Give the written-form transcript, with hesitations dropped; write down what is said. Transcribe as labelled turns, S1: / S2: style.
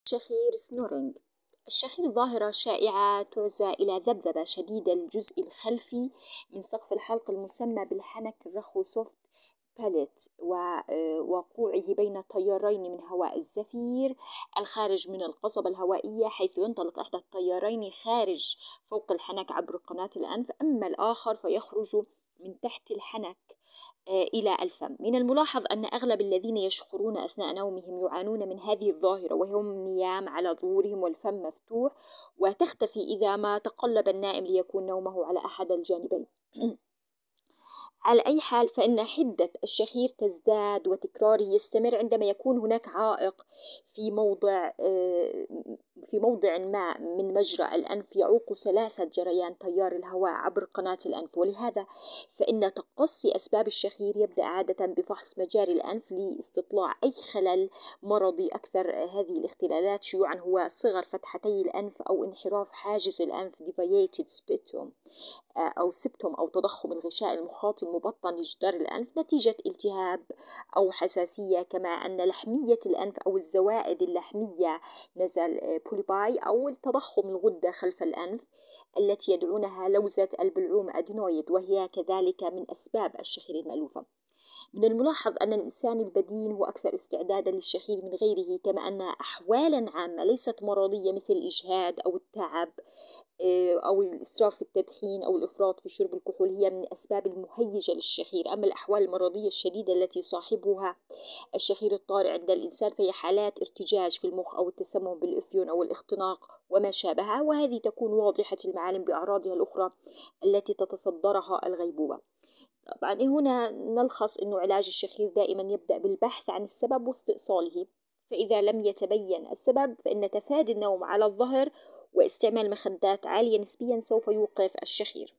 S1: الشخير سنورينج. الشخير ظاهرة شائعة تعزى إلى ذبذبة شديدة الجزء الخلفي من سقف الحلق المسمى بالحنك الرخوسوفت باليت، ووقوعه بين تيارين من هواء الزفير الخارج من القصبة الهوائية، حيث ينطلق إحدى التيارين خارج فوق الحنك عبر قناة الأنف، أما الآخر فيخرج من تحت الحنك إلى الفم. من الملاحظ أن أغلب الذين يشخرون أثناء نومهم يعانون من هذه الظاهرة، وهم نيام على ظهورهم والفم مفتوح، وتختفي إذا ما تقلب النائم ليكون نومه على أحد الجانبين. على أي حال، فإن حدة الشخير تزداد وتكراره يستمر عندما يكون هناك عائق في موضع ما من مجرى الأنف يعوق سلاسة جريان تيار الهواء عبر قناة الأنف. ولهذا فإن تقصي أسباب الشخير يبدأ عادة بفحص مجاري الأنف لاستطلاع أي خلل مرضي. أكثر هذه الاختلالات شيوعا هو صغر فتحتي الأنف أو انحراف حاجز الأنف deviated septum أو سبتم أو تضخم الغشاء المخاطي المبطن لجدار الأنف نتيجة التهاب أو حساسية، كما أن لحمية الأنف أو الزوائد اللحمية نزل بوليباي أو تضخم الغدة خلف الأنف التي يدعونها لوزة البلعوم أدينويد، وهي كذلك من أسباب الشخير المألوفة. من الملاحظ أن الإنسان البدين هو أكثر استعدادا للشخير من غيره، كما أن أحوالا عامة ليست مرضية مثل الإجهاد أو التعب أو الإسراف في التدخين أو الإفراط في شرب الكحول هي من الأسباب المهيجة للشخير. أما الأحوال المرضية الشديدة التي يصاحبها الشخير الطارئ عند الإنسان فهي حالات ارتجاج في المخ أو التسمم بالإفيون أو الاختناق وما شابهها، وهذه تكون واضحة المعالم بأعراضها الأخرى التي تتصدرها الغيبوبة. طبعا هنا نلخص أن علاج الشخير دائما يبدأ بالبحث عن السبب واستئصاله، فإذا لم يتبين السبب فإن تفادي النوم على الظهر واستعمال مخدات عالية نسبيا سوف يوقف الشخير.